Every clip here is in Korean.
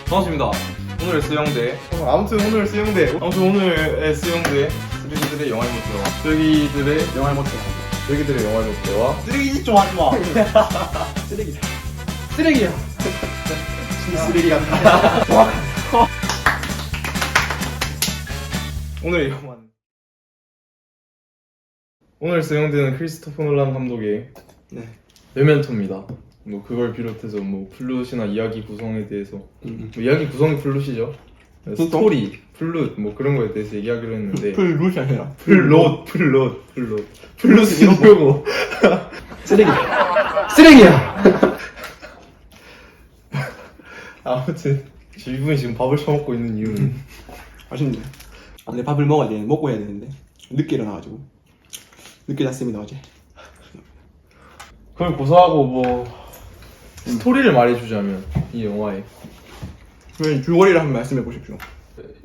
반갑습니다. 오늘의 수영대. 오늘의 수영대. 쓰레기들의 영화의 못대와 쓰레기들의 영화의 못대와 쓰레기 좀 하지 마. 쓰레기다. 쓰레기야. 진짜 쓰레기 같다. 오늘의 영화는 오늘 수영대는 크리스토퍼 놀란 감독의 메멘토입니다. 뭐 그걸 비롯해서 뭐 플룻이나 이야기 구성에 대해서 뭐 이야기 구성이 플룻이죠. 스토리, 플룻 뭐 그런 거에 대해서 얘기하기로 했는데 플룻이 아니라 플룻이 이거고 쓰레기야. 아무튼 이분이 지금 밥을 처먹고 있는 이유는 아쉽네. 근데 밥을 먹어야 돼. 먹고 해야 되는데 늦게 일어나가지고 늦게 잤습니다 어제. 그걸 고사하고 뭐 스토리를 말해주자면 이 영화의 그러면 줄거리를 한번 말씀해 보십시오.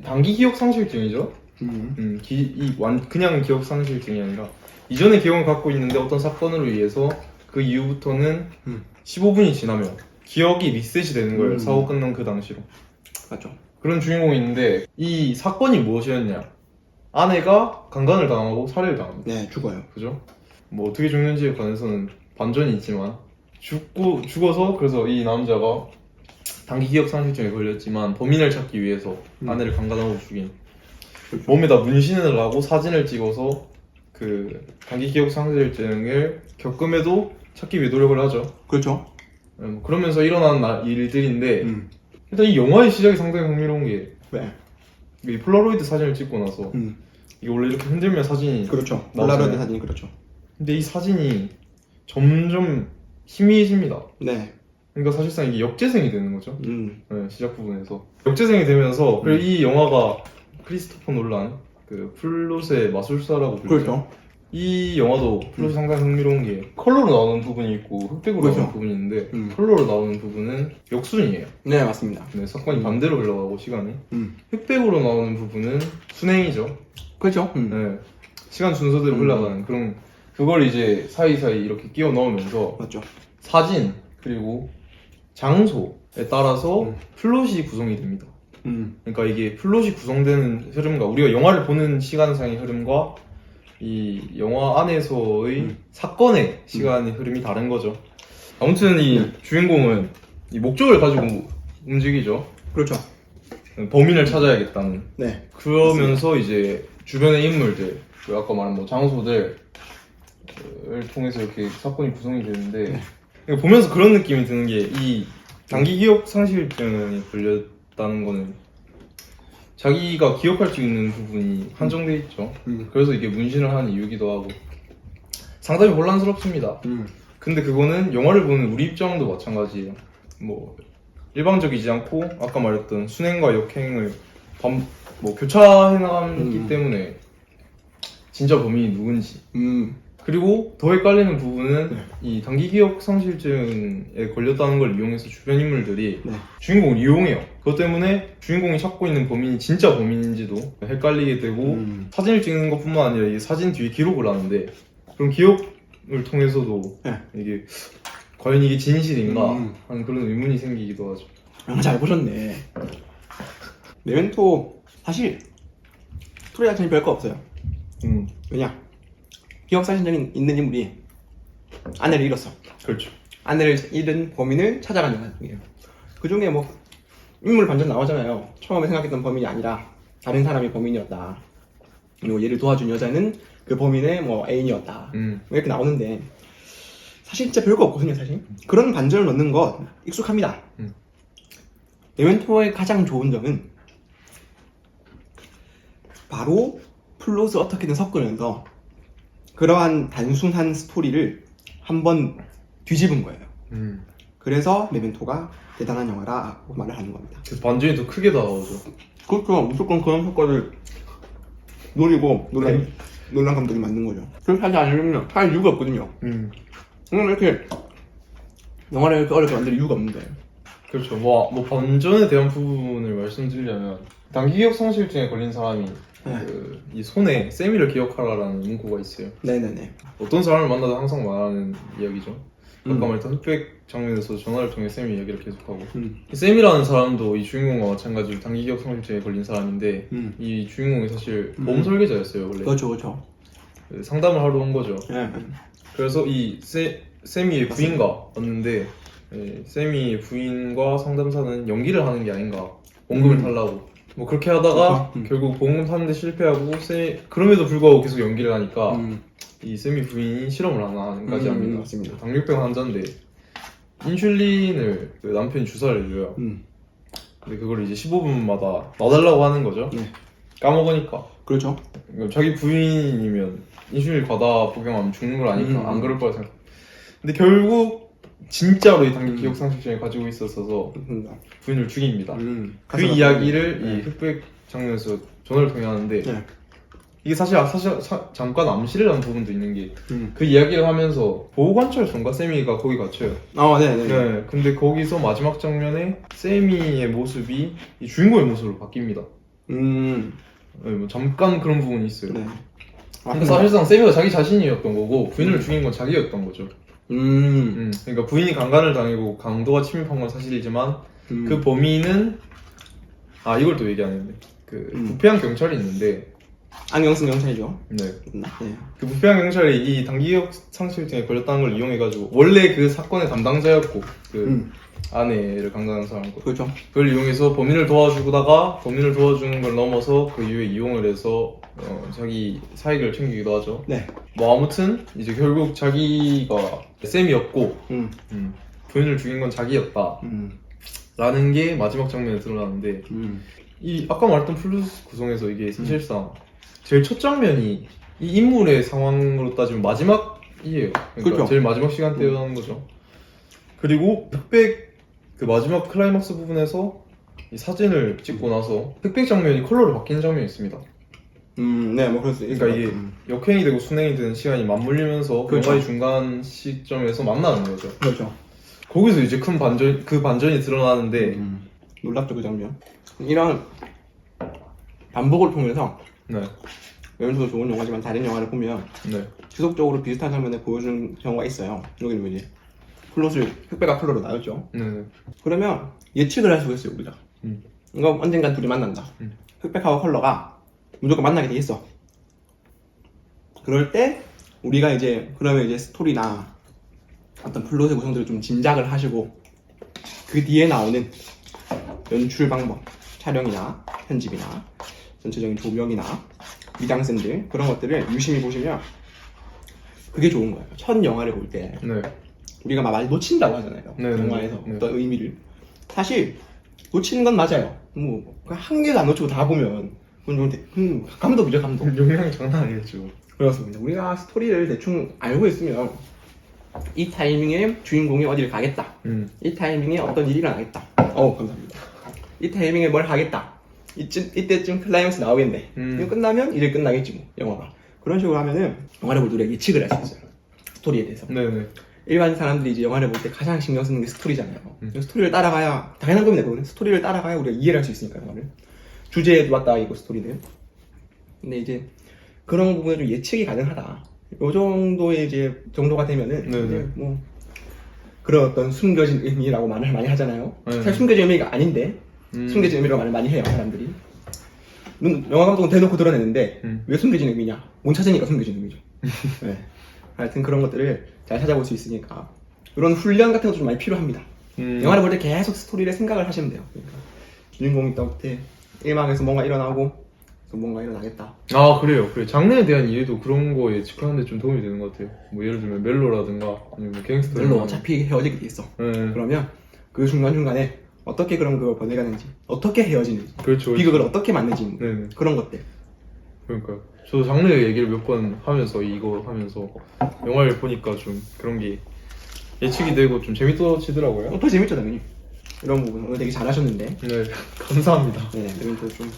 단기 기억 상실증이죠. 그냥 기억 상실증이 아니라 이전의 기억을 갖고 있는데 어떤 사건으로 의해서 그 이후부터는 15분이 지나면 기억이 리셋이 되는 거예요. 사고 끝난 그 당시로. 맞죠. 그런 주인공이 있는데 이 사건이 무엇이었냐? 아내가 강간을 당하고 살해를 당합니다. 네, 죽어요. 그죠? 뭐 어떻게 죽는지에 관해서는 반전이 있지만 죽어서 그래서 이 남자가 단기 기억 상실증에 걸렸지만 범인을 찾기 위해서 아내를 강간하고 죽인 몸에다 문신을 하고 사진을 찍어서 그 단기 기억 상실증을 겪음에도 찾기 위해 노력을 하죠. 그렇죠. 그러면서 일어난 일들인데 일단 이 영화의 시작이 상당히 흥미로운 게 왜? 이 폴라로이드 사진을 찍고 나서 이게 원래 이렇게 흔들면 사진이 그렇죠. 나오잖아요. 폴라로이드 사진이 그렇죠. 근데 이 사진이 점점 희미해집니다. 네. 그러니까 사실상 이게 역재생이 되는 거죠. 음. 시작 부분에서 역재생이 되면서 그리고 이 영화가 크리스토퍼 놀란 그 플롯의 마술사라고 불리죠. 그렇죠. 이 영화도 플롯이 상당히 흥미로운 게 컬러로 나오는 부분이 있고 흑백으로 그렇죠. 나오는 부분이 있는데 컬러로 나오는 부분은 역순이에요. 네, 맞습니다. 네, 사건이 반대로 흘러가고 시간이 음. 흑백으로 나오는 부분은 순행이죠. 그렇죠. 네, 시간 순서대로 흘러가는 그런 그걸 이제 사이사이 이렇게 끼워 넣으면서 맞죠. 사진 그리고 장소에 따라서 플롯이 구성이 됩니다. 그러니까 이게 플롯이 구성되는 흐름과 우리가 영화를 보는 시간상의 흐름과 이 영화 안에서의 사건의 시간의 흐름이 다른 거죠. 아무튼 이 주인공은 이 목적을 가지고 움직이죠. 그렇죠. 범인을 찾아야겠다는. 네. 그러면서 이제 주변의 인물들, 그 아까 말한 뭐 장소들을 통해서 이렇게 사건이 구성이 되는데 보면서 그런 느낌이 드는 게 이 단기 기억 상실증이 걸렸다는 거는 자기가 기억할 수 있는 부분이 한정돼 있죠. 그래서 이게 문신을 하는 이유기도 하고 상당히 혼란스럽습니다. 근데 그거는 영화를 보는 우리 입장도 마찬가지예요. 뭐 일방적이지 않고 아까 말했던 순행과 역행을 뭐 교차해 나가기 때문에 진짜 범인이 누군지 그리고 더 헷갈리는 부분은 이 단기 기억 상실증에 걸렸다는 걸 이용해서 주변 인물들이 주인공을 이용해요. 그것 때문에 주인공이 찾고 있는 범인이 진짜 범인인지도 헷갈리게 되고 사진을 찍는 것뿐만 아니라 이 사진 뒤에 기록을 하는데 그런 기억을 통해서도 이게 과연 이게 진실인가 하는 그런 의문이 생기기도 하죠. 영화 잘 보셨네. 메멘토 사실 스토리 자체는 별거 없어요. 왜냐? 기억 상실증이 있는 인물이 아내를 잃었어. 그렇죠. 아내를 잃은 범인을 찾아가는 과정이에요. 그 중에 뭐 인물 반전 나오잖아요. 처음에 생각했던 범인이 아니라 다른 사람이 범인이었다. 그리고 얘를 도와준 여자는 그 범인의 뭐 애인이었다. 이렇게 나오는데 사실 진짜 별거 없거든요. 사실 그런 반전을 넣는 거 익숙합니다. 메멘토의 가장 좋은 점은 바로 플롯을 어떻게든 섞으면서 그러한 단순한 스토리를 한번 뒤집은 거예요. 그래서 메멘토가 대단한 영화라고 말을 하는 겁니다. 그래서 반전이 더 크게 다가오죠. 그렇죠. 무조건 그런 효과를 노리고 놀란 감독이 만든 거죠. 그렇게 하지 않으면 할 이유가 없거든요. 이렇게 영화를 이렇게 어렵게 만들 이유가 없는데. 그렇죠. 뭐 반전에 대한 부분을 말씀드리려면 단기 기억 상실증에 걸린 사람이 이 손에 세미를 기억하라라는 문구가 있어요. 네네네. 어떤 사람을 만나도 항상 말하는 이야기죠. 아까 말했던 흑백 장면에서 전화를 통해 쌤이 얘기를 계속하고 음. 쌤이라는 사람도 이 주인공과 마찬가지로 단기 기억 상실증에 걸린 사람인데 음. 이 주인공이 사실 보험 설계자였어요 원래. 그렇죠, 그렇죠. 상담을 하러 온 거죠. 예. 그래서 이 쌤이의 부인과 왔는데 쌤이의 부인과 상담사는 연기를 하는 게 아닌가, 원금을 달라고 뭐 그렇게 하다가 그렇죠. 결국 보험금 타는데 실패하고 그럼에도 불구하고 계속 연기를 하니까 이 쌤이 부인이 실험을 하나까지 합니다. 맞습니다. 당뇨병 환자인데 인슐린을 그 남편이 주사를 해줘요. 근데 그걸 이제 15분마다 놔달라고 하는 거죠. 네. 까먹으니까. 그렇죠. 그러니까 자기 부인이면 인슐린 과다 복용하면 죽는 걸 아니까 안 그럴 거라 생각. 근데 결국 진짜로 이 단기 기억 상실증을 가지고 있었어서 부인을 죽입니다. 그 이야기를 이 흑백 장면에서 전화를 통해 하는데 네. 이게 사실 잠깐 암시를 한 부분도 있는 게 그 이야기를 하면서 보호관찰소인가 쌤이가 거기 갇혀요. 네네. 네. 근데 거기서 마지막 장면에 쌤이의 모습이 이 주인공의 모습으로 바뀝니다. 네, 뭐 잠깐 그런 부분이 있어요. 네. 근데 사실상 쌤이가 자기 자신이었던 거고 부인을 죽인 건 자기였던 거죠. 그러니까 부인이 강간을 당하고 강도가 침입한 건 사실이지만 그 범인은 이걸 또 얘기 안 했네. 그 부패한 경찰이 있는데 안경 쓴 경찰이죠. 네. 네. 그 부패한 경찰이 이 단기기억 상실증에 걸렸다는 걸 이용해가지고 원래 그 사건의 담당자였고 그 아내를 강간한 사람고 그렇죠. 그걸 이용해서 범인을 도와주다가 범인을 도와주는 걸 넘어서 그 이후에 이용을 해서 자기 사익을 챙기기도 하죠. 네. 뭐 아무튼 이제 결국 자기가 쌤이었고 부인을 죽인 건 자기였다 라는 게 마지막 장면에 드러나는데 이 아까 말했던 플루스 구성에서 이게 사실상 제일 첫 장면이 이 인물의 상황으로 따지면 마지막이에요. 그러니까 그렇죠. 제일 마지막 시간대라는 거죠. 그리고 흑백 그 마지막 클라이막스 부분에서 이 사진을 찍고 나서 흑백 장면이 컬러로 바뀌는 장면이 있습니다. 네, 뭐 그럴 수 있어요. 그러니까 이게 역행이 되고 순행이 되는 시간이 맞물리면서 그렇죠. 영화의 중간 시점에서 만나는 거죠. 그렇죠. 거기서 이제 큰 반전이 드러나는데 놀랍죠, 그 장면. 이런 반복을 통해서 네, 연수도 좋은 영화지만 다른 영화를 보면 네, 지속적으로 비슷한 장면을 보여주는 경우가 있어요. 여기는 뭐지? 플롯을 흑백과 컬러로 나눴죠. 네, 그러면 예측을 할 수가 있어요, 우리가. 이거 언젠간 둘이 만난다. 흑백하고 컬러가 무조건 만나게 돼 있어. 그럴 때 우리가 이제 그러면 이제 스토리나 어떤 플롯의 구성들을 좀 짐작을 하시고 그 뒤에 나오는 연출 방법, 촬영이나 편집이나 전체적인 조명이나 미장센들 그런 것들을 유심히 보시면 그게 좋은 거예요. 첫 영화를 볼 때 네, 우리가 막 많이 놓친다고 하잖아요. 네, 영화에서 네. 어떤 의미를 사실 놓치는 건 맞아요. 뭐 한 개도 안 놓치고 다 보면 그건 좀 감독이죠, 감독. 용량 장난 아니겠죠. 그렇습니다. 우리가 스토리를 대충 알고 있으면 이 타이밍에 주인공이 어디를 가겠다. 이 타이밍에 어떤 일이 일어나겠다. 감사합니다. 이 타이밍에 뭘 하겠다. 이때쯤 클라이맥스 나오겠네. 이거 끝나면 이제 끝나겠지 뭐, 영화가. 그런 식으로 하면은 영화를 볼 때 우리가 예측을 할 수 있어요. 스토리에 대해서. 네네. 일반 사람들이 이제 영화를 볼 때 가장 신경 쓰는 게 스토리잖아요. 스토리를 따라가야, 당연한 겁니다, 그거는. 스토리를 따라가야 우리가 이해를 할 수 있으니까, 영화를. 주제에 맞다, 이거 스토리는. 근데 이제 그런 부분에 좀 예측이 가능하다. 요 정도의 이제 정도가 되면은 이제 뭐 그런 어떤 숨겨진 의미라고 말을 많이 하잖아요. 사실 숨겨진 의미가 아닌데 숨겨진 의미라고 말을 많이 해요, 사람들이. 영화 감독은 대놓고 드러내는데 왜 숨겨진 의미냐? 못 찾으니까 숨겨진 의미죠. 네. 하여튼 그런 것들을 잘 찾아볼 수 있으니까 이런 훈련 같은 것도 좀 많이 필요합니다. 영화를 볼 때 계속 스토리를 생각을 하시면 돼요. 그러니까 주인공이 때 일막에서 뭔가 일어나고 또 뭔가 일어나겠다. 그래요. 장르에 대한 이해도 그런 거 예측하는데 좀 도움이 되는 것 같아요. 뭐 예를 들면 멜로라든가 아니면 뭐 갱스터. 멜로 어차피 헤어지게 돼 있어. 그러면 그 중간중간에 어떻게 그런 걸 번해가는지, 어떻게 헤어지는지, 그렇죠. 비극을 어떻게 맞는지 네네. 그런 것들. 그러니까요. 저도 장르 얘기를 몇 번 하면서 이거 하면서 영화를 보니까 좀 그런 게 예측이 되고 좀 재밌어지더라고요. 더 재밌죠, 당연히. 이런 부분 오늘 되게 잘하셨는데. 네, 감사합니다. 네, 그래도 좀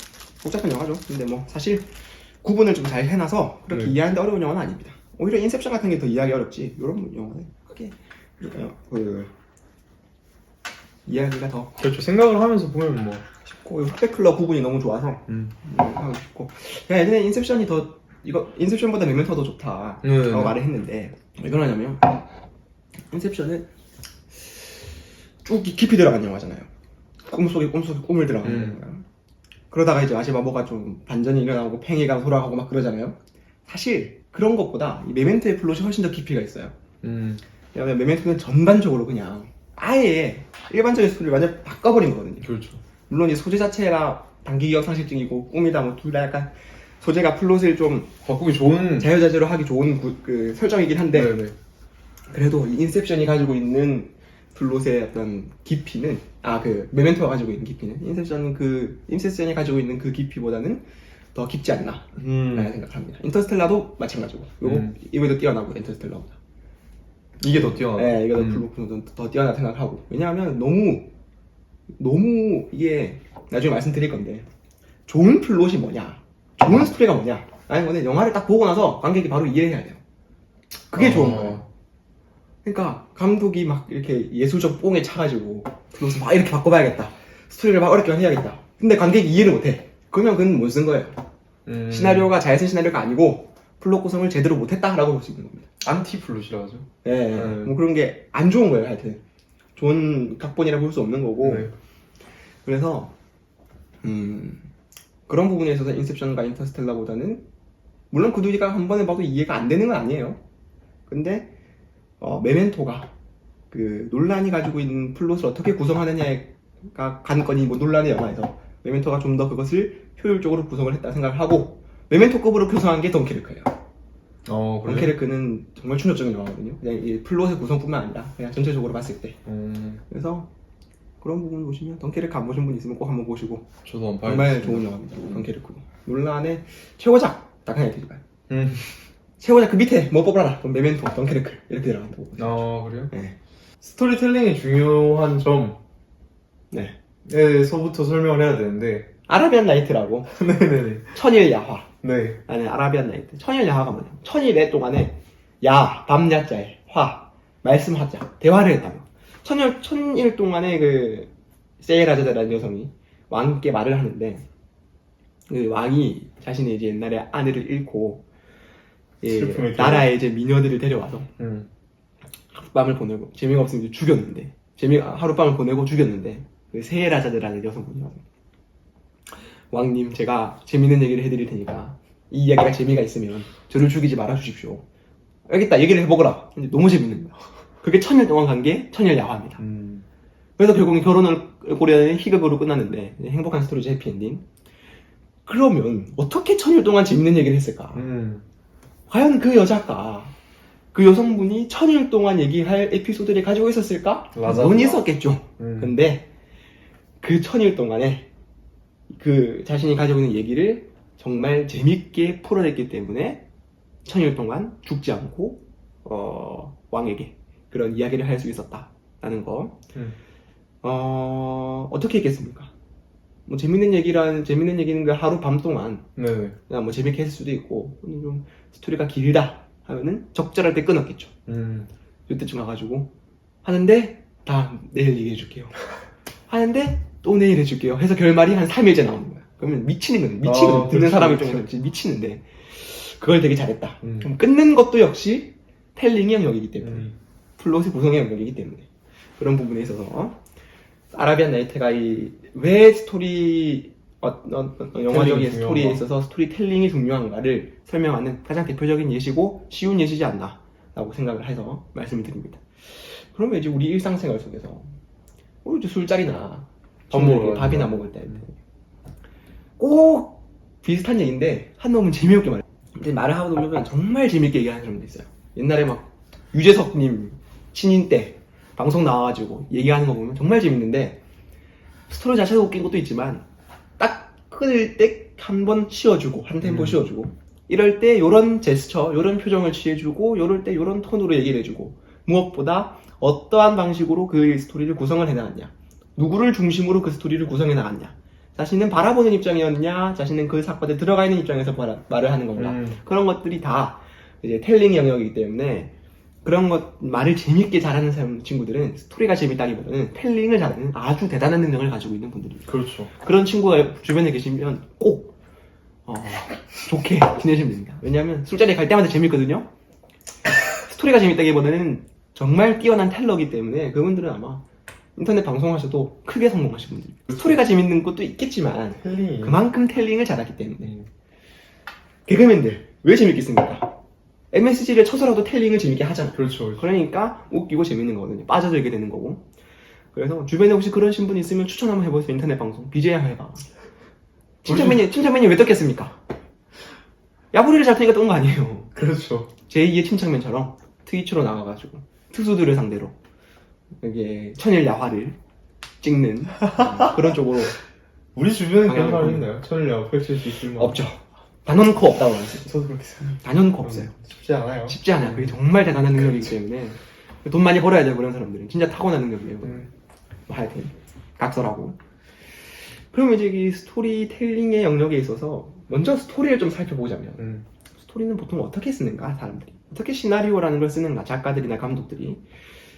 복잡한 영화죠. 근데 뭐 사실 구분을 좀 잘 해놔서 그렇게 이해하는데 어려운 영화는 아닙니다. 오히려 인셉션 같은 게 더 이해하기 어렵지. 이런 영화는 크게 이해하기가 더 그렇죠. 생각을 하면서 보면 뭐 쉽고 흑백클럽 부분이 너무 좋아서 하고 싶고. 야, 예전에 인셉션이 더 인셉션보다 메멘토가 더 좋다라고 말을 했는데 왜 그러냐면 인셉션은 쭉 깊이 들어간 영화잖아요. 꿈속에 꿈을 들어가는 거야. 그러다가 이제 마지막 뭐가 좀 반전이 일어나고 팽이가 돌아가고 막 그러잖아요. 사실 그런 것보다 이 메멘토의 플롯이 훨씬 더 깊이가 있어요. 왜냐면 메멘토는 전반적으로 그냥 아예 일반적인 스토리를 완전 바꿔버린 거거든요. 그렇죠. 물론 이 소재 자체가 단기기억 상실증이고 꿈이다 뭐 둘 다 약간 소재가 플롯을 좀 바꾸기 좋은. 자유자재로 하기 좋은 그 설정이긴 한데 네네. 그래도 이 인셉션이 가지고 있는 플롯의 어떤 깊이는 그 메멘토가 가지고 있는 깊이는 인셉션이 가지고 있는 그 깊이보다는 더 깊지 않나 라는 생각합니다. 인터스텔라도 마찬가지고 요거 이거도 뛰어나고 인터스텔라보다 이게 더 뛰어나. 네, 이거 더 뛰어나 생각하고 왜냐하면 너무 이게 나중에 말씀드릴 건데 좋은 플롯이 뭐냐 좋은 스토리가 뭐냐 라는 거는 영화를 딱 보고 나서 관객이 바로 이해해야 돼요. 그게 좋은 거예요. 그러니까 감독이 막 이렇게 예술적 뽕에 차가지고 플롯을 막 이렇게 바꿔봐야겠다 스토리를 막 어렵게 해야겠다 근데 관객이 이해를 못해 그러면 그건 못 쓴 거예요. 시나리오가 잘 쓴 시나리오가 아니고 플롯 구성을 제대로 못했다라고 볼 수 있는 겁니다. 안티 플롯이라고 하죠. 네, 뭐 그런 게 안 좋은 거예요. 하여튼 좋은 각본이라 볼 수 없는 거고 네. 그래서 그런 부분에 있어서 인셉션과 인터스텔라보다는 물론 그 둘이가 한 번에 봐도 이해가 안 되는 건 아니에요. 근데 메멘토가 그 논란이 가지고 있는 플롯을 어떻게 구성하느냐가 관건이 뭐 논란의 영화에서 메멘토가 좀 더 그것을 효율적으로 구성을 했다 생각을 하고 메멘토급으로 구성한 게 덩케르크예요. 그래요? 덩케르크는 정말 충격적인 영화거든요. 그냥 이 플롯의 구성뿐만 아니라 그냥 전체적으로 봤을 때. 그래서 그런 부분 보시면 덩케르크 안 보신 분 있으면 꼭 한번 보시고 저도 안 정말 봐야겠어요. 좋은 영화입니다. 덩케르크. 논란의 최고작 딱 하나 드릴까요? 음. 최고작 그 밑에 뭐 뽑아라. 그럼 메멘토, 덩케르크 이렇게 들어간다고. 그래요? 네. 스토리텔링이 중요한 네. 점에서부터 설명을 해야 되는데. 아라비안 나이트라고. 네네네. 천일 야화. 네. 아니 아라비안 나이트. 천일 야화가 뭐냐? 천일의 동안에 밤야자에 화 말씀 화자 대화를 했다고. 천일 동안에 그 세이라자다라는 여성이 왕께 말을 하는데 그 왕이 자신의 이제 옛날에 아내를 잃고 나라에 이제 미녀들을 데려와서 하룻밤을 보내고 재미가 없으면 이제 죽였는데 하룻밤을 보내고 죽였는데 그 세이라자다라는 여성분이 와서 왕님 제가 재밌는 얘기를 해드릴 테니까 이 이야기가 재미가 있으면 저를 죽이지 말아 주십시오. 알겠다 얘기를 해보거라. 근데 너무 재밌는 거야. 그게 천일 동안 간 게 천일 야화입니다. 그래서 결국은 결혼을 고려하는 희극으로 끝났는데 행복한 스토리죠. 해피엔딩. 그러면 어떻게 천일 동안 재밌는 얘기를 했을까? 과연 그 여자가 그 여성분이 천일 동안 얘기할 에피소드를 가지고 있었을까? 논이 있었겠죠. 근데 그 천일 동안에 그 자신이 가지고 있는 얘기를 정말 재밌게 풀어냈기 때문에 천일 동안 죽지 않고 왕에게 그런 이야기를 할 수 있었다라는 거. 어떻게 했겠습니까? 뭐 재밌는 얘기는 그 하루 밤 동안 네네. 그냥 뭐 재밌게 했을 수도 있고 좀 스토리가 길다 하면은 적절할 때 끊었겠죠. 이때쯤 가가지고 하는데 다 내일 얘기해 줄게요. 하는데 또 내일 해줄게요. 해서 결말이 한 3일째 나오는 거야. 그러면 미치거든. 듣는 그렇죠, 사람 그렇죠. 입장에서는 진짜 미치는데 그걸 되게 잘했다. 그럼 끊는 것도 역시 텔링의 영역이기 때문에 플롯의 구성의 영역이기 때문에 그런 부분에 있어서 아라비안 나이트가 왜 스토리 영화적인 스토리에 있어서 스토리텔링이 중요한가를 설명하는 가장 대표적인 예시고 쉬운 예시지 않나 라고 생각을 해서 말씀을 드립니다. 그러면 이제 우리 일상생활 속에서 이제 술자리나 밥이나 먹을 때 꼭 비슷한 얘기인데 한 놈은 재미없게 말해. 근데 말을 하고 보면 정말 재밌게 얘기하는 사람도 있어요. 옛날에 막 유재석님 신인 때 방송 나와가지고 얘기하는 거 보면 정말 재밌는데 스토리 자체도 웃긴 것도 있지만 딱 끊을 때 한 번 쉬어주고 한 템포 쉬어주고 이럴 때 요런 제스처 요런 표정을 취해주고 요럴 때 요런 톤으로 얘기를 해주고 무엇보다 어떠한 방식으로 그 스토리를 구성을 해나갔냐 누구를 중심으로 그 스토리를 구성해 나갔냐 자신은 바라보는 입장이었냐 자신은 그 사건에 들어가 있는 입장에서 말을 하는 건가 그런 것들이 다 이제 텔링 영역이기 때문에 그런 말을 재밌게 잘하는 친구들은 스토리가 재밌다기보다는 텔링을 잘하는 아주 대단한 능력을 가지고 있는 분들입니다. 그렇죠. 그런 친구가 주변에 계시면 꼭 좋게 지내시면 됩니다. 왜냐하면 술자리에 갈 때마다 재밌거든요. 스토리가 재밌다기보다는 정말 뛰어난 텔러기 때문에 그분들은 아마 인터넷 방송하셔도 크게 성공하신 분들. 스토리가 재밌는 것도 있겠지만 텔링이 그만큼 텔링을 잘하기 때문에. 개그맨들 왜 재밌겠습니까? MSG를 쳐서라도 텔링을 재밌게 하잖아. 그렇죠, 그렇죠. 그러니까 웃기고 재밌는 거거든요. 빠져들게 되는 거고. 그래서 주변에 혹시 그런 신분이 있으면 추천 한번 해보세요. 인터넷 방송. BJ 한번 해봐. 침착맨이 왜 떴겠습니까? 야부리를 잘 트니까 뜬 거 아니에요. 그렇죠. 제2의 침착맨처럼 트위치로 나가가지고 투수들을 상대로 이게 천일 야화를 찍는 그런 쪽으로 우리 주변에 그런 방향을 사람 보면. 있나요? 천일야 펼칠 수 있을 만한. 없죠. 단연코 없다고 하세요. 저도 그렇게 생각해요. 단연코 없어요. 쉽지 않아요. 쉽지 않아요. 그게 정말 대단한 능력이기 때문에 돈 많이 벌어야 돼요. 그런 사람들은 진짜 타고난 능력이에요. 뭐 하여튼 각설하고. 그러면 이제 이 스토리텔링의 영역에 있어서 먼저 스토리를 좀 살펴보자면 스토리는 보통 어떻게 쓰는가 사람들이 어떻게 시나리오라는 걸 쓰는가 작가들이나 감독들이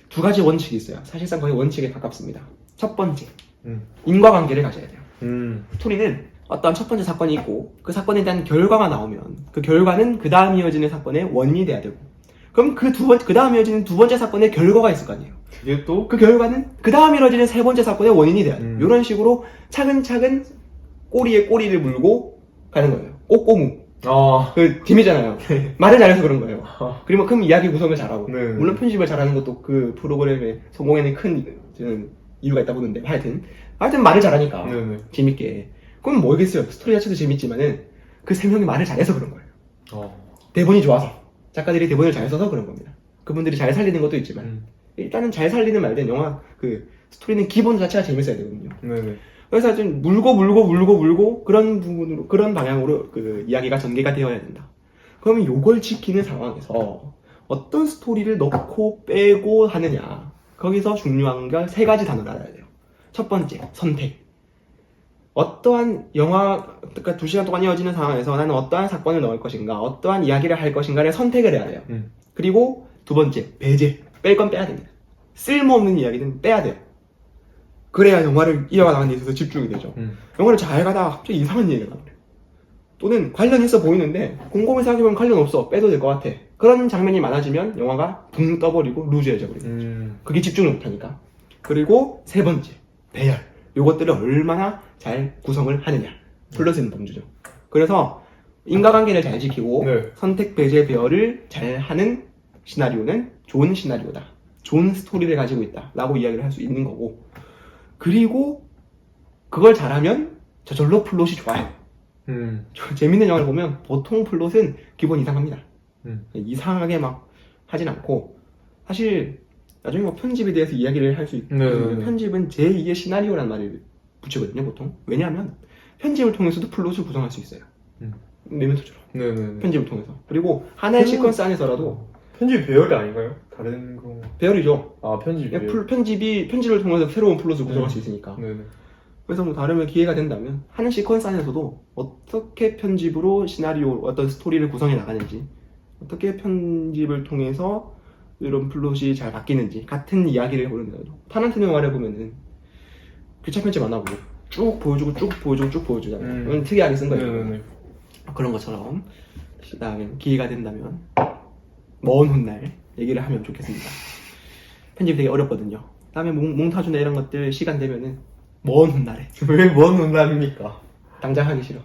두 가지 원칙이 있어요. 사실상 거의 원칙에 가깝습니다. 첫 번째 인과관계를 가져야 돼요. 스토리는 어떤 첫 번째 사건이 있고 그 사건에 대한 결과가 나오면 그 결과는 그 다음 이어지는 사건의 원인이 돼야 되고 그럼 그 다음 이어지는 두 번째 사건의 결과가 있을 거 아니에요. 그게 또 그 결과는 그 다음 이어지는 세 번째 사건의 원인이 돼야 돼요. 이런 식으로 차근차근 꼬리에 꼬리를 물고 가는 거예요. 꼬꼬무. 그 재미잖아요. 말을 잘해서 그런 거예요. 그리고 그럼 이야기 구성을 잘하고 네. 물론 편집을 잘하는 것도 그 프로그램의 성공에는 큰 저는 이유가 있다 보는데 하여튼 말을 잘하니까 네네. 재밌게 그럼 뭐겠어요. 스토리 자체도 재밌지만은 그 세 명이 말을 잘해서 그런 거예요. 어. 대본이 좋아서 작가들이 대본을 잘 써서 그런 겁니다. 그분들이 잘 살리는 것도 있지만 일단은 잘 살리는 말든 영화 그 스토리는 기본 자체가 재밌어야 되거든요. 네네. 그래서 좀 물고 그런 부분으로 그런 방향으로 그 이야기가 전개가 되어야 된다. 그러면 요걸 지키는 상황에서 어떤 스토리를 넣고 빼고 하느냐 거기서 중요한 게 세 가지 단어를 알아야 돼요. 첫 번째 선택. 어떠한 영화 그러니까 2시간 동안 이어지는 상황에서 나는 어떠한 사건을 넣을 것인가 어떠한 이야기를 할 것인가를 선택을 해야 돼요. 그리고 두 번째 배제. 뺄 건 빼야 됩니다. 쓸모없는 이야기는 빼야 돼요. 그래야 영화를 이어가는 데 있어서 집중이 되죠. 영화를 잘 가다가 갑자기 이상한 얘기가 나와요. 또는 관련있어 보이는데 곰곰이 생각해보면 관련 없어. 빼도 될 것 같아. 그런 장면이 많아지면 영화가 붕 떠버리고 루즈해져 버립니다. 그게 집중을 못하니까. 그리고 세 번째 배열. 요것들을 얼마나 잘 구성을 하느냐. 플러스는 범주죠. 그래서 인과관계를 잘 지키고 네. 선택, 배제, 배열을 잘 하는 시나리오는 좋은 시나리오다. 좋은 스토리를 가지고 있다. 라고 이야기를 할 수 있는 거고 그리고 그걸 잘하면 저절로 플롯이 좋아요. 재밌는 영화를 보면 보통 플롯은 기본 이상합니다. 이상하게 막 하진 않고 사실 나중에 뭐 편집에 대해서 이야기를 할 수 있고 편집은 제2의 시나리오라는 말을 붙이거든요 보통. 왜냐하면 편집을 통해서도 플롯을 구성할 수 있어요. 메멘토처럼 네네네. 편집을 통해서. 그리고 하나의 시퀀스 안에서라도 편집 배열이 아닌가요? 다른 거. 배열이죠. 편집 배열. 편집을 통해서 새로운 플롯을 구성할 수 있으니까. 네네. 그래서 뭐 다르면 기회가 된다면 하는 시퀀스 안에서도 어떻게 편집으로 시나리오 어떤 스토리를 구성해 나가는지 어떻게 편집을 통해서 이런 플롯이 잘 바뀌는지 같은 이야기를 보는데도 타란티노 영화를 보면은 교차 편집 안 하고 쭉 보여주고 쭉 보여주잖아요. 그건 특이하게 쓴 거예요. 네네네. 그런 것처럼 다음에 기회가 된다면 먼 훗날 얘기를 하면 좋겠습니다. 편집 되게 어렵거든요. 다음에 몽타주나 이런 것들 시간 되면은 먼 훗날에. 왜 먼 논란입니까? 당장 하기 싫어.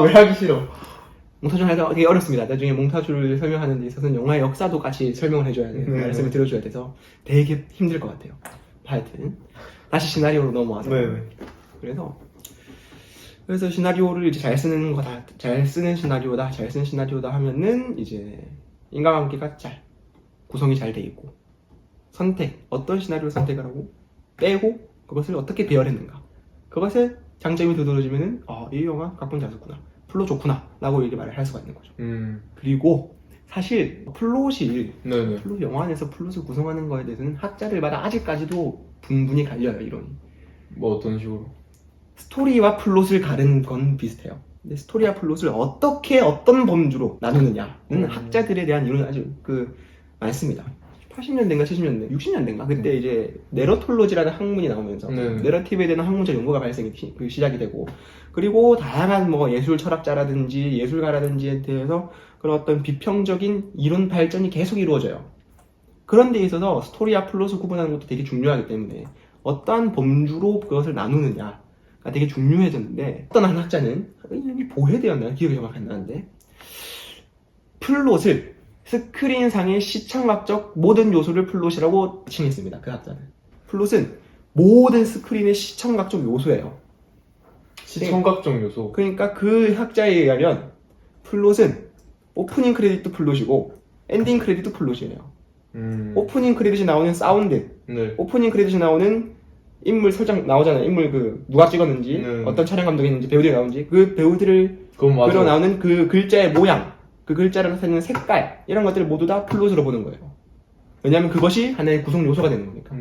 왜 하기 싫어? 몽타주는 하기가 되게 어렵습니다. 나중에 몽타주를 설명하는 데 있어서는 영화의 역사도 같이 설명을 해줘야 돼요. 말씀을 들어줘야 돼서 되게 힘들 것 같아요. 하여튼 다시 시나리오로 넘어와서. 네네. 그래서 시나리오를 이제 잘 쓰는 거다. 잘 쓰는 시나리오다 하면은 이제 인과관계가 구성이 잘 돼 있고 선택, 어떤 시나리오를 선택을 하고 빼고 그것을 어떻게 배열했는가 그것에 장점이 두드러지면은 이 영화 각본 잘 썼구나 플롯 좋구나 라고 이렇게 말을 할 수가 있는 거죠. 그리고 사실 플롯 영화 안에서 플롯을 구성하는 거에 대해서는 학자들마다 아직까지도 분분히 갈려요. 이론이. 뭐 어떤 식으로? 스토리와 플롯을 가르는 건 비슷해요. 근데 스토리와 플롯을 어떻게 어떤 범주로 나누느냐는 학자들에 대한 이론이 아주 많습니다. 80년대인가 70년대, 60년대인가 그때 이제 내러톨로지라는 학문이 나오면서 내러티브에 대한 학문적 연구가 발생이 시작이 되고 그리고 다양한 뭐 예술 철학자라든지 예술가라든지에 대해서 그런 어떤 비평적인 이론 발전이 계속 이루어져요. 그런 데 있어서 스토리와 플롯을 구분하는 것도 되게 중요하기 때문에 어떠한 범주로 그것을 나누느냐가 되게 중요해졌는데, 어떤 한 학자는 이름이 보헤드였나요? 기억이 정확히 안 나는데, 플롯을 스크린상의 시청각적 모든 요소를 플롯이라고 칭했습니다. 그 학자는. 플롯은 모든 스크린의 시청각적 요소예요. 시청각적 요소. 그러니까 그 학자에 의하면 플롯은 오프닝 크레딧도 플롯이고 엔딩 크레딧도 플롯이에요. 오프닝 크레딧이 나오는 사운드, 네. 오프닝 크레딧이 나오는 인물 설정 나오잖아요. 인물 그 누가 찍었는지, 네. 어떤 촬영 감독이 있는지, 배우들이 나오는지, 그 배우들을 그건 맞아. 그려 나오는 그 글자의 모양, 그 글자를 나타내는 색깔, 이런 것들을 모두 다 플롯으로 보는 거예요. 왜냐하면 그것이 하나의 구성 요소가 되는 거니까.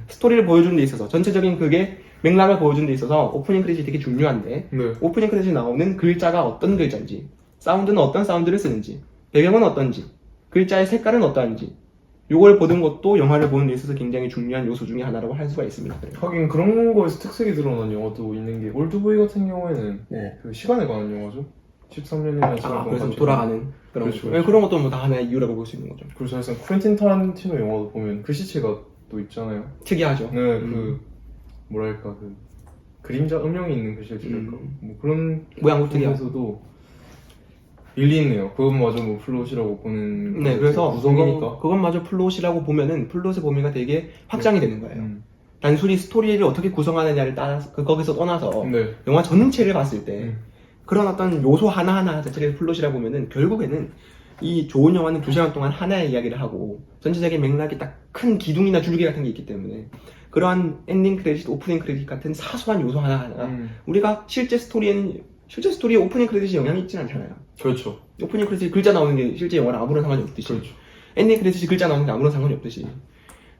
스토리를 보여주는 데 있어서, 전체적인 그게 맥락을 보여주는 데 있어서 오프닝 크레딧이 되게 중요한데, 네. 오프닝 크레딧이 나오는 글자가 어떤 글자인지, 사운드는 어떤 사운드를 쓰는지, 배경은 어떤지, 글자의 색깔은 어떠한지, 요걸 보는 것도 영화를 보는 데 있어서 굉장히 중요한 요소 중에 하나라고 할 수가 있습니다. 하긴 그런 거에서 특색이 드러난 영화도 있는 게, 올드보이 같은 경우에는 네. 그 시간에 관한 영화죠. 13년이나 그래서 돌아가는 그런 그렇죠, 거. 그렇죠. 그런 것도 뭐 다 하나의 이유라고 볼 수 있는 거죠. 그래서 사실상 쿠엔틴 타란티노 영화도 보면 글씨체가 또 있잖아요. 특이하죠. 네, 그 뭐랄까 그 그림자 음영이 있는 글씨체랄까. 뭐 그런 모양도 특이하고. 부분에서도 일리 있네요. 그것마저 뭐 플롯이라고 보는 네, 그래서 구성이니까. 그것마저 플롯이라고 보면은 플롯의 범위가 되게 확장이 되는 거예요. 단순히 스토리를 어떻게 구성하느냐를 따라서 거기서 떠나서 네. 영화 전체를 봤을 때 음. 그런 어떤 요소 하나하나 자체를 플롯이라고 보면은 결국에는 이 좋은 영화는 2시간 동안 하나의 이야기를 하고 전체적인 맥락이 딱 큰 기둥이나 줄기 같은 게 있기 때문에 그러한 엔딩 크레딧, 오프닝 크레딧 같은 사소한 요소 하나하나가 우리가 실제 스토리에 오프닝 크레딧이 영향이 있지는 않잖아요. 그렇죠. 오프닝 크레딧 글자 나오는 게 실제 영화랑 아무런 상관이 없듯이, 그렇죠. 엔딩 크레딧이 글자 나오는 게 아무런 상관이 없듯이.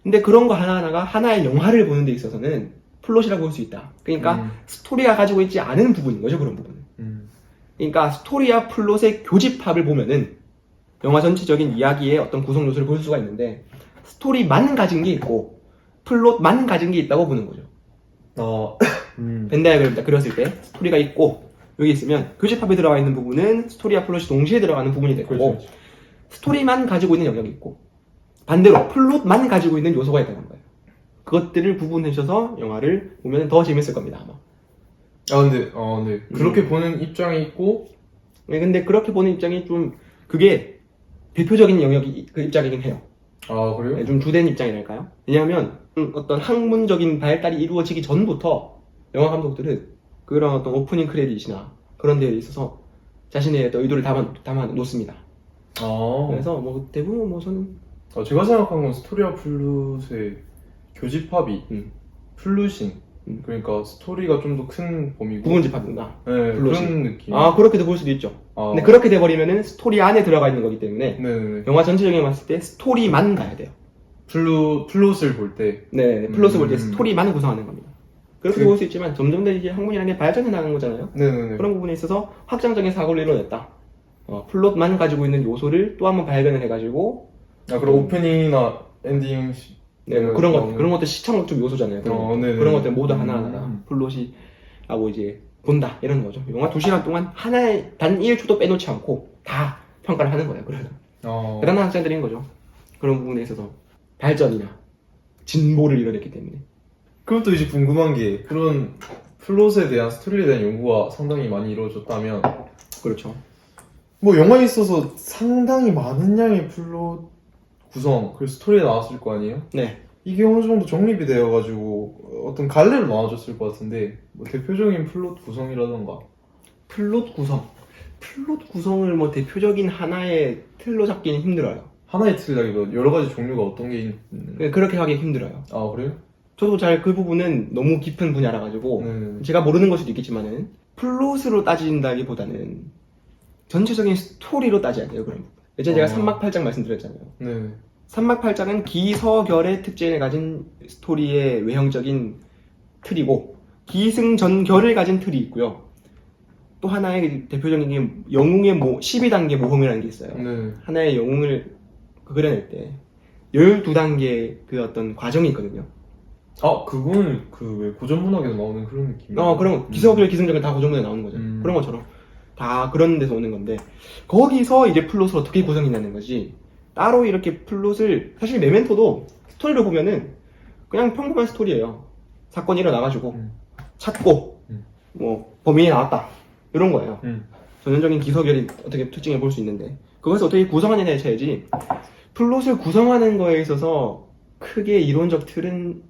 근데 그런 거 하나하나가 하나의 영화를 보는 데 있어서는 플롯이라고 볼 수 있다. 그러니까 스토리가 가지고 있지 않은 부분인 거죠, 그런 부분은. 그러니까 스토리와 플롯의 교집합을 보면은 영화 전체적인 이야기의 어떤 구성 요소를 볼 수가 있는데, 스토리만 가진 게 있고 플롯만 가진 게 있다고 보는 거죠. 벤 다이어그램 딱 그렸을 때 스토리가 있고 여기 있으면 교집합에 들어가 있는 부분은 스토리와 플롯이 동시에 들어가는 부분이 되고, 그렇죠. 스토리만 가지고 있는 영역이 있고 반대로 플롯만 가지고 있는 요소가 있다는 거예요. 그것들을 구분해 주셔서 영화를 보면 더 재밌을 겁니다, 아마. 네. 그렇게 보는 입장이 있고, 네, 근데 그렇게 보는 입장이 좀 그게 대표적인 영역이 그 입장이긴 해요. 아, 그래요? 네, 좀 주된 입장이랄까요? 왜냐하면 어떤 학문적인 발달이 이루어지기 전부터 영화 감독들은 그런 어떤 오프닝 크레딧이나 그런 데에 있어서 자신의 어떤 의도를 담아 놓습니다. 그래서 뭐 대부분 뭐 저는 제가 생각한 건 스토리와 플롯의 교집합이 플루싱, 그러니까 스토리가 좀 더 큰 범위고 구분집합인가? 네, 플롯이. 그런 느낌. 그렇게도 볼 수도 있죠. 근데 그렇게 돼버리면은 스토리 안에 들어가 있는 거기 때문에 네네네. 영화 전체적인 봤을 때 스토리만 가야 돼요. 플롯을 볼 때. 네, 플롯을 볼 때 스토리만 구성하는 겁니다. 그렇게 볼 수 있지만 점점 더 이제 학문이라는 게 발전해 나가는 거잖아요. 네네네. 그런 부분에 있어서 확장적인 사고를 이뤄냈다. 플롯만 가지고 있는 요소를 또 한번 발견을 해가지고 그럼 오프닝이나 엔딩 네, 뭐 그런 것들 시청적 요소잖아요. 그런 것들 모두 하나하나 플롯이 하고 이제 본다 이런 거죠. 영화 2시간 동안 하나의 단 1초도 빼놓지 않고 다 평가를 하는 거예요. 그래서 대단한 학자들인 거죠. 그런 부분에 있어서 발전이나 진보를 이뤄냈기 때문에. 그럼 또 이제 궁금한 게, 그런 플롯에 대한, 스토리에 대한 연구가 상당히 많이 이루어졌다면, 그렇죠. 뭐 영화에 있어서 상당히 많은 양의 플롯 구성, 그 스토리에 나왔을 거 아니에요? 네. 이게 어느 정도 정립이 되어가지고 어떤 갈래로 나눠졌을 것 같은데, 뭐 대표적인 플롯 구성이라던가. 플롯 구성을 뭐 대표적인 하나의 틀로 잡기는 힘들어요. 하나의 틀이라기보다 여러 가지 종류가 어떤 게 있는. 그렇게 하기 힘들어요. 그래요? 저도 잘 그 부분은 너무 깊은 분야라 가지고 제가 모르는 걸 수도 있겠지만은 플롯으로 따진다기보다는 전체적인 스토리로 따져야 돼요. 그런 부분. 예전에 제가 삼막팔장 말씀드렸잖아요. 네. 삼막팔장은 기서결의 특징을 가진 스토리의 외형적인 틀이고, 기승전결을 가진 틀이 있고요. 또 하나의 대표적인 게 영웅의 12단계 모험이라는 게 있어요. 네. 하나의 영웅을 그려낼 때 12단계 그 어떤 과정이 있거든요. 그거는 왜 고전 문학에서 나오는 그런 느낌. 그런 기서결, 기승전결 다 고정문에 나오는 거죠. 그런 것처럼 다 그런 데서 오는 건데, 거기서 이제 플롯을 어떻게 구성했냐는 거지. 따로 이렇게 플롯을 사실 메멘토도 스토리를 보면은 그냥 평범한 스토리예요. 사건이 일어나가지고 찾고 뭐 범인이 나왔다 이런 거예요. 전형적인 기소결이 어떻게 특징을 볼 수 있는데 그것을 어떻게 구성하느냐에 차이지 플롯을 구성하는 거에 있어서 크게 이론적 틀은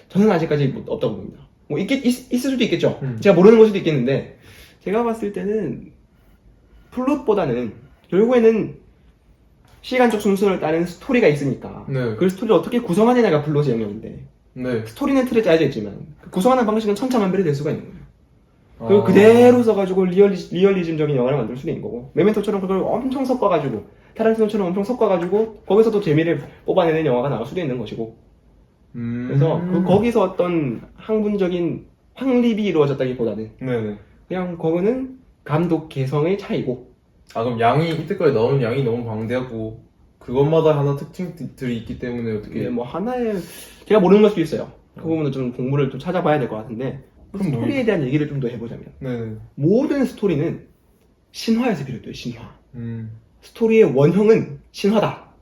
저는 아직까지 없다고 봅니다. 뭐 있을 수도 있겠죠. 제가 모르는 걸 수도 있겠는데 제가 봤을 때는 플롯보다는 결국에는 시간적 순서를 따른 스토리가 있으니까 네. 그 스토리를 어떻게 구성하느냐가 플롯의 영역인데 네. 스토리는 틀에 짜여져 있지만 그 구성하는 방식은 천차만별이 될 수가 있는 거예요. 그걸 아. 그대로 써가지고 리얼리즘적인 영화를 만들 수도 있는 거고 메멘토처럼 그걸 엄청 섞어가지고 타란티노처럼 엄청 섞어가지고 거기서도 재미를 뽑아내는 영화가 나올 수도 있는 것이고 그래서 거기서 어떤 항분적인 확립이 이루어졌다기보다는 네네. 그냥 그거는 감독 개성의 차이고 아 그럼 양이 이때까지 나오는 양이 너무 방대하고 그것마다 하나 특징들이 있기 때문에 어떻게 뭐 하나의 제가 모르는 걸 수도 있어요. 그 부분은 좀 공부를 좀 찾아봐야 될 것 같은데 그럼 뭐 스토리에 대한 얘기를 좀 더 해보자면 네네. 모든 스토리는 신화에서 비롯돼요. 신화. 스토리의 원형은 신화다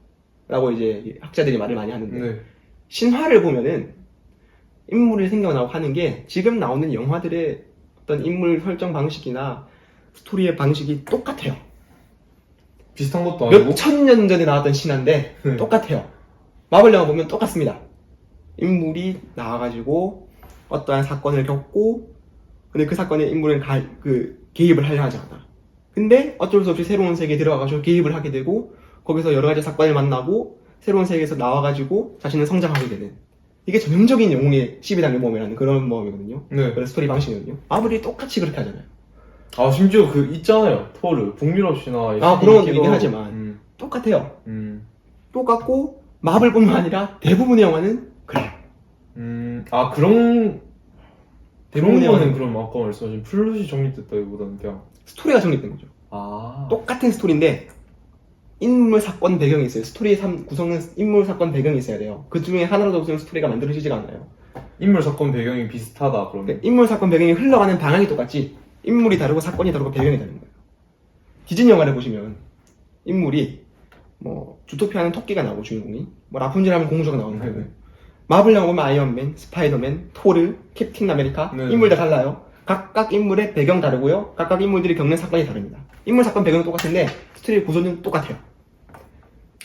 라고 이제 학자들이 말을 많이 하는데 네. 신화를 보면은 인물이 생겨나고 하는 게 지금 나오는 영화들의 어떤 인물 설정 방식이나 스토리의 방식이 똑같아요. 비슷한 것도 아니고. 몇 천 년 전에 나왔던 신화인데 네. 똑같아요. 마블 영화 보면 똑같습니다. 인물이 나와가지고 어떠한 사건을 겪고 근데 그 사건에 인물은 개입을 하려 하지 않아. 근데 어쩔 수 없이 새로운 세계에 들어가가지고 개입을 하게 되고 거기서 여러 가지 사건을 만나고 새로운 세계에서 나와가지고 자신은 성장하게 되는 이게 전형적인 영웅의 12단계 모험이라는 그런 모험이거든요. 네. 그런 스토리 방식이거든요. 마블이 똑같이 그렇게 하잖아요. 아 심지어 그 있잖아요. 토르 북유럽 신화. 그런 것도 있긴 하지만 똑같아요. 똑같고 마블뿐만 아니라 대부분의 영화는 그래요. 아 그런 대부분의 거는 영화는 그럼 아까 말씀하신 플롯이 정립됐다기보다는 그냥 스토리가 정립된 거죠. 아 똑같은 스토리인데 인물 사건 배경이 있어요. 스토리의 구성은 인물 사건 배경이 있어야 돼요. 그 중에 하나라도 없으면 스토리가 만들어지지가 않아요. 인물 사건 배경이 비슷하다 그러면. 그러니까 인물 사건 배경이 흘러가는 방향이 똑같지 인물이 다르고 사건이 다르고 배경이 다른 거예요. 디즈니 영화를 보시면 인물이 뭐 주토피아는 토끼가 나오고 주인공이 뭐 라푼젤 하면 공주가 나오는 거고 네네. 마블 영화 보면 아이언맨, 스파이더맨, 토르, 캡틴 아메리카 네네. 인물 다 달라요. 각각 인물의 배경 다르고요. 각각 인물들이 겪는 사건이 다릅니다. 인물 사건 배경은 똑같은데 스토리 구조는 똑같아요.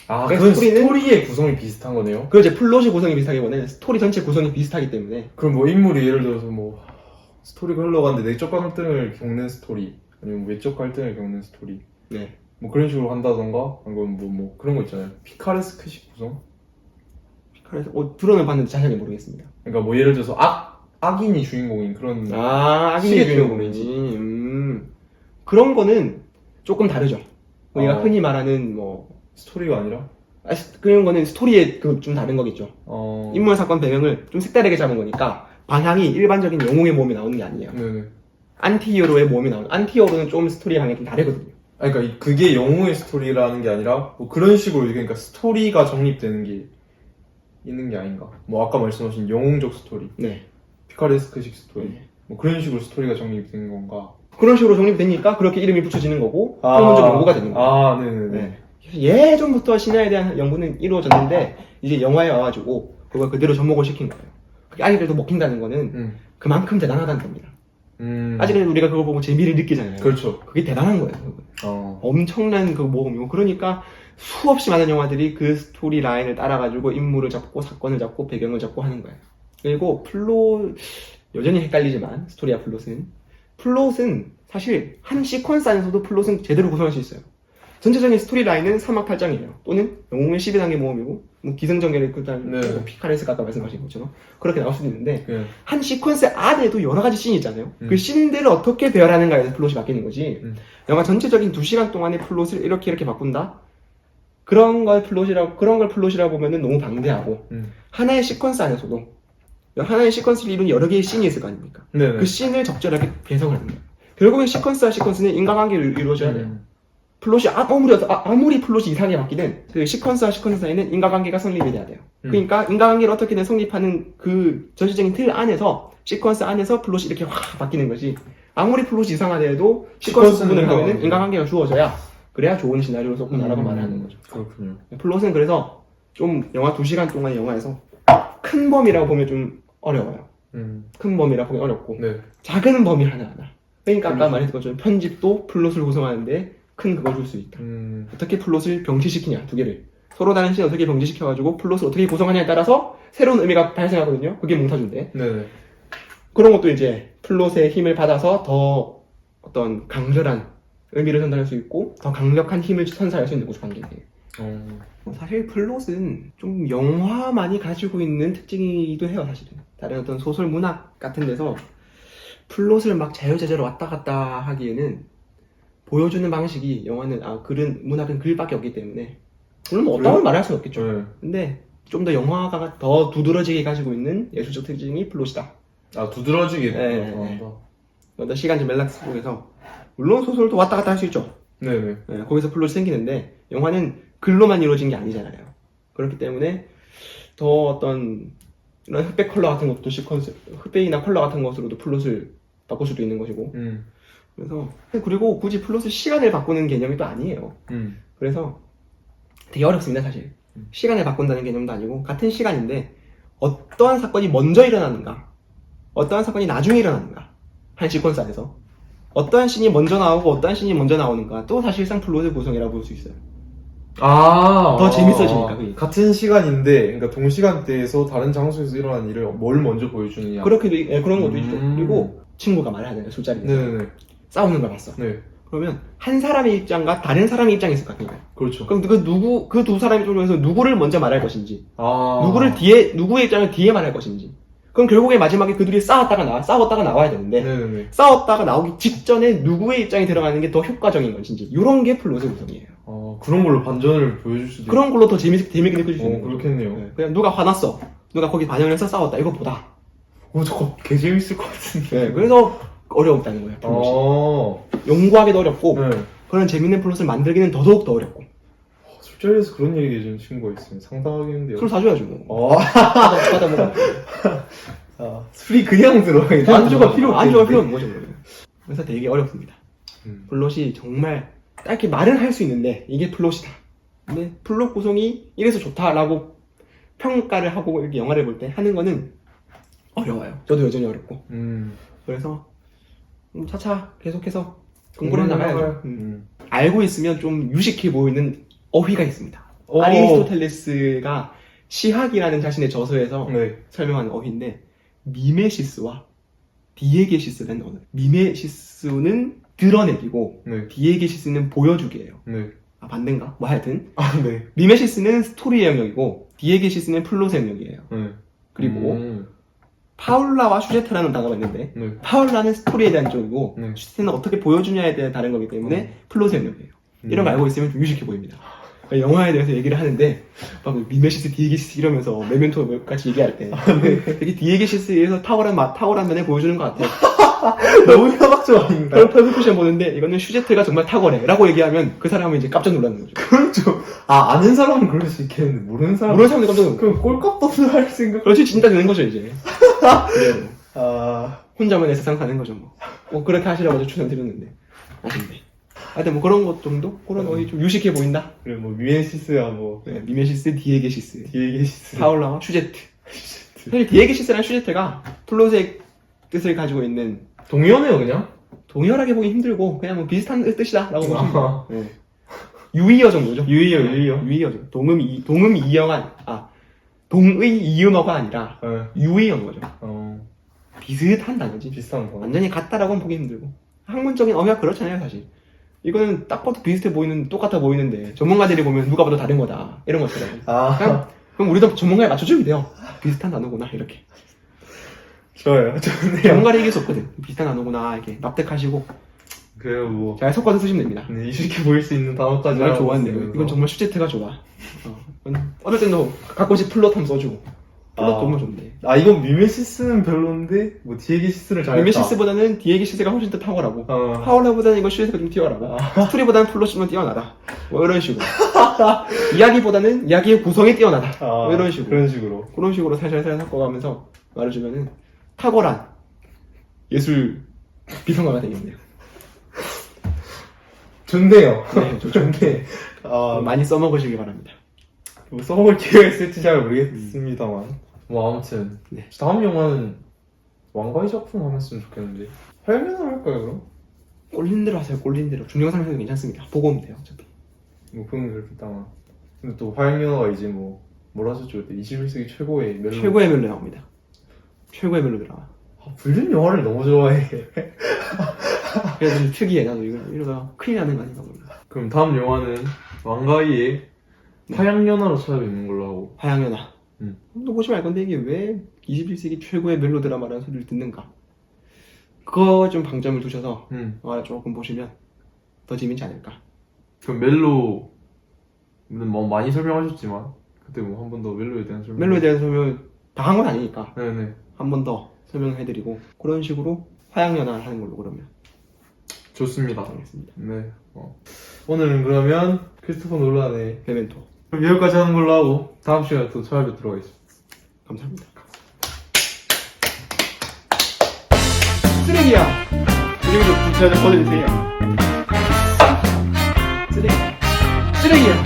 아 그래서 그건 스토리의 구성이 비슷한 거네요. 그리고 이제 플롯의 구성이 비슷하기보다는 스토리 전체 구성이 비슷하기 때문에 그럼 뭐 인물이 예를 들어서 뭐 스토리가 흘러가는데 내적 갈등을 겪는 스토리 아니면 외적 갈등을 겪는 스토리 네. 뭐 그런 식으로 한다던가 아니면 뭐 그런 거 있잖아요. 피카레스크식 구성. 그래서 들어는 봤는데 자세히 모르겠습니다. 그러니까 뭐 예를 들어서 악인이 주인공인 그런 악인이 시계 주인공이지. 그런 거는 조금 다르죠. 우리가 흔히 말하는 뭐 스토리가 아니라 그런 거는 스토리에 좀 다른 거겠죠. 인물 사건 배경을 좀 색다르게 잡은 거니까 방향이 일반적인 영웅의 모험이 나오는 게 아니에요. 네네. 안티히어로의 모험이 나오는 안티히어로는 좀 스토리 방향이 좀 다르거든요. 아니, 그러니까 그게 영웅의 스토리라는 게 아니라 뭐 그런 식으로 그러니까 스토리가 정립되는 게 있는 게 아닌가. 뭐 아까 말씀하신 영웅적 스토리, 네. 피카레스크식 스토리, 네. 뭐 그런 식으로 스토리가 정립된 건가. 그런 식으로 정립되니까 그렇게 이름이 붙여지는 거고 학문적 연구가 되는 거예요. 아, 네네네. 네. 예전부터 신화에 대한 연구는 이루어졌는데 이제 영화에 와가지고 그걸 그대로 접목을 시킨 거예요. 그게 아직도 먹힌다는 거는 그만큼 대단하다는 겁니다. 아직은 우리가 그걸 보고 재미를 느끼잖아요. 그렇죠. 그게 대단한 거예요. 엄청난 그 모험이고 그러니까 수없이 많은 영화들이 그 스토리 라인을 따라가지고 인물을 잡고 사건을 잡고 배경을 잡고 하는 거예요. 그리고 플롯 여전히 헷갈리지만 스토리와 플롯은 사실 한 시퀀스 안에서도 플롯은 제대로 구성할 수 있어요. 전체적인 스토리 라인은 3막 8장이에요. 또는 영웅의 12단계 모험이고 뭐 기승전결의 그다음 네. 피카레스가 아까 말씀하신 것처럼 그렇게 나올 수도 있는데 네. 한 시퀀스 안에도 여러 가지 씬이 있잖아요. 그 씬들을 어떻게 배열하는가에서 플롯이 바뀌는 거지. 영화 전체적인 2시간 동안의 플롯을 이렇게 바꾼다? 그런 걸 플롯이라고 보면은 너무 방대하고 하나의 시퀀스 안에서도 하나의 시퀀스를 이룬 여러 개의 씬이 있을 거 아닙니까? 네네. 그 씬을 적절하게 배성을 하는 거예요. 결국엔 시퀀스와 시퀀스는 인과관계를 이루어져야 돼요. 플롯이 아무리 플롯이 이상하게 바뀌든 그 시퀀스와 시퀀스 사이에는 인과관계가 성립이 돼야 돼요. 그러니까 인과관계를 어떻게든 성립하는 그 전체적인 틀 안에서 시퀀스 안에서 플롯이 이렇게 확 바뀌는 거지. 아무리 플롯이 이상하더라도 시퀀스 부분을 하면은 인과관계가 주어져야 그래야 좋은 시나리오를 썼구나라고 말을 하는 거죠. 그렇군요. 플롯은 그래서 좀 영화 2시간 동안의 영화에서 큰 범위라고 보면 좀 어려워요. 큰 범위라고 보면 어렵고 네. 작은 범위 하나하나. 그러니까 아까 말했던 것처럼 편집도 플롯을 구성하는데 큰 그걸 줄 수 있다. 어떻게 플롯을 병치시키냐, 두 개를. 서로 다른 씬을 어떻게 병치시켜가지고 플롯을 어떻게 구성하냐에 따라서 새로운 의미가 발생하거든요. 그게 몽타주인데. 네네. 그런 것도 이제 플롯의 힘을 받아서 더 어떤 강렬한 의미를 전달할 수 있고 더 강력한 힘을 선사할 수 있는 구조 관계예요. 사실 플롯은 좀 영화만이 가지고 있는 특징이기도 해요, 사실은. 다른 어떤 소설 문학 같은 데서 플롯을 막 자유자재로 왔다 갔다 하기에는 보여주는 방식이 영화는 글은 문학은 글밖에 없기 때문에 물론 뭐 없다고 말할 수는 없겠죠. 네. 근데 좀 더 영화가 더 두드러지게 가지고 있는 예술적 특징이 플롯이다. 두드러지게. 네. 어떤 시간적 멜락 속에서 물론 소설도 왔다 갔다 할 수 있죠. 네네. 네, 거기서 플롯이 생기는데 영화는 글로만 이루어진 게 아니잖아요. 그렇기 때문에 더 어떤 이런 흑백 컬러 같은 것도 흑백이나 컬러 같은 것으로도 플롯을 바꿀 수도 있는 것이고. 그래서 그리고 굳이 플롯을 시간을 바꾸는 개념이 또 아니에요. 그래서 되게 어렵습니다, 사실. 시간을 바꾼다는 개념도 아니고 같은 시간인데 어떠한 사건이 먼저 일어나는가, 어떠한 사건이 나중에 일어나는가, 한 시퀀스 안에서 어떠한 씬이 먼저 나오고 어떠한 씬이 먼저 나오는가 또 사실상 플롯의 구성이라고 볼 수 있어요. 더 재밌어지니까 그게. 같은 시간인데, 그러니까 동시간대에서 다른 장소에서 일어난 일을 뭘 먼저 보여주느냐. 그런 것도 있죠. 그리고 친구가 말을 하잖아요, 술자리에서. 네네네. 싸우는 걸 봤어. 네. 그러면 한 사람의 입장과 다른 사람의 입장이 있을 것 같아요. 그렇죠. 그럼 그 두 사람의 입장에서 누구를 먼저 말할 것인지, 아. 누구의 입장을 뒤에 말할 것인지. 그럼 결국에 마지막에 그 둘이 싸웠다가 나와야 되는데, 네네네. 싸웠다가 나오기 직전에 누구의 입장이 들어가는 게 더 효과적인 것인지, 이런 게 플롯의 구성이에요. 그런 걸로 반전을 보여줄 수도 그런 걸로 더 재밌게 느껴질 수 있는 거죠. 그렇겠네요. 네. 그냥 누가 화났어, 누가 거기 반응을 해서 싸웠다, 이것보다. 저거 개 재밌을 것 같은데. 네, 그래서 어려웠다는 거예요, 플롯이. 연구하기도 어렵고, 네. 그런 재밌는 플롯을 만들기는 더더욱 더 어렵고. 술자리에서 그런 얘기 해주는 친구가 있으면 상당하겠는데요. 술 사줘야죠, 뭐. 사다 먹어. 술이 그냥 들어가요. 안주가 필요 없는 거죠, 그러면. 그래서 되게 어렵습니다. 플롯이 정말 짧게 말은 할 수 있는데, 이게 플롯이다. 근데 플롯 구성이 이래서 좋다라고 평가를 하고 이렇게 영화를 볼 때 하는 거는 어려워요. 저도 여전히 어렵고. 그래서 차차 계속해서 공부를 해나가야죠. 알고 있으면 좀 유식해 보이는 어휘가 있습니다. 아리스토텔레스가 시학이라는 자신의 저서에서 네. 설명하는 어휘인데, 미메시스와 디에게시스라는 언어. 미메시스는 드러내기고, 네. 디에게시스는 보여주기예요. 네. 반대인가? 뭐 하여튼 네. 미메시스는 스토리의 영역이고 디에게시스는 플롯의 영역이에요. 네. 그리고 파울라와 슈제트라는 단어가 있는데, 네. 파울라는 스토리에 대한 쪽이고, 네. 슈제트는 어떻게 보여주냐에 대한 다른 거기 때문에 플롯의 영역이에요. 이런 거 알고 있으면 좀 유식해 보입니다. 그러니까 영화에 대해서 얘기를 하는데 막 미메시스, 디에게시스 이러면서 메멘토 같이 얘기할 때 되게 디에게시스에서 탁월한 면을 보여주는 것 같아요. 너무 협박적 아닌가? 펄프쿠션 보는데 이거는 슈제트가 정말 탁월해 라고 얘기하면 그 사람은 이제 깜짝 놀라는 거죠. 그렇죠. 아는 사람은 그럴 수 있겠는데 모르는 사람은 모르는 사람도 깜짝 놀라는 그럼 꼴값도 없는 할 생각. 그렇지, 진짜 되는 거죠 이제. 그래요. 혼자만의 세상 사는 거죠 뭐. 그렇게 하시라고 추천드렸는데 아쉽네. 하여튼 뭐 그런 것 정도? 그런 어디 좀 유식해 보인다? 그래 뭐 미메시스야 뭐 네, 미메시스, 디에게시스, 디에게시스, 파울라와 슈제트. 사실 디에게시스랑 슈제트가 플롯의 뜻을 가지고 있는, 동의어네요 그냥? 동일하게 보기 힘들고 그냥 뭐 비슷한 뜻이다 라고 보시면 돼요. 네. 유의어 정도죠. 유의어. 동의 이음어가 아니라 유의어인 거죠. 비슷한 단어지. 비슷한 거. 완전히 같다라고는 보기 힘들고. 학문적인 어휘가 그렇잖아요, 사실. 이거는 딱 봐도 똑같아 보이는데 전문가들이 보면 누가 봐도 다른 거다, 이런 것처럼. 그럼 우리도 전문가에 맞춰주면 돼요. 비슷한 단어구나, 이렇게. 좋아요. 좋네요. 전문가를 이길 수 없거든. 비슷한 단어구나, 이렇게 납득하시고 그래요 뭐. 잘 섞어서 쓰시면 됩니다. 네, 이렇게 보일 수 있는 단어까지. 정말 좋았네요. 이건 정말 슈제트가 좋아. 어떨 땐도 가끔씩 플롯 한번 써주고. 플롯 정말 좋네. 이건 미메시스는 별론데 뭐 디에게시스를 잘했다. 미메시스보다는 디에게시스가 훨씬 더 탁월하고, 파울라보다는 이거 슈제트가 좀 뛰어나고, 스토리보다는 플롯이 좀 뛰어나다, 뭐 이런 식으로. 이야기보다는 이야기의 구성이 뛰어나다, 뭐 이런 식으로. 그런 식으로 살살살 섞어가면서 말해주면은 탁월한 예술 비평가가 되겠네요. 좋네요. 네, 좋네. 많이 써먹으시기 바랍니다. 뭐 써먹을 기회가 있을지 잘 모르겠습니다만. 뭐 아무튼 네. 다음 영화는 왕가의 작품 하면 했으면 좋겠는데. 활면을 할까요 그럼? 꼴린 대로 하세요. 꼴린 대로. 중요상상도 괜찮습니다. 보고 오면 돼요. 어차피. 뭐 그런 게 그렇다만. 근데 또 활면허가 이제 뭐 뭐라 하셨죠 그때 21세기 최고의 멜로. 최고의 멜로 나옵니다. 최고의 멜로 드라마. 불륜 영화를 너무 좋아해. 그래서 좀 특이해. 나도 이러다 큰일 나는 거 아닌가 모르겠어. 그럼 다음 영화는 왕가이의 화양연화로 찾아뵙는 걸로 하고. 화양연화. 음. 또 보시면 알 건데 이게 왜 21세기 최고의 멜로 드라마라는 소리를 듣는가? 그거 좀 방점을 두셔서 영화를 조금 보시면 더 재밌지 않을까? 그럼 멜로는 뭐 많이 설명하셨지만 그때 뭐 한 번 더 멜로에 대한 설명. 멜로에 대한 설명 다 한 건 아니니까 네네. 한 번 더 설명해드리고 그런 식으로 화양연화 하는 걸로 그러면 좋습니다. 알겠습니다. 네. 오늘은 그러면 크리스토퍼 놀란의 메멘토. 그럼 여기까지 하는 걸로 하고 다음 시간에 또 찾아뵙도록 하겠습니다. 감사합니다. 쓰레기야. 쓰레기도 붙여야 보내주세요. 쓰레기야.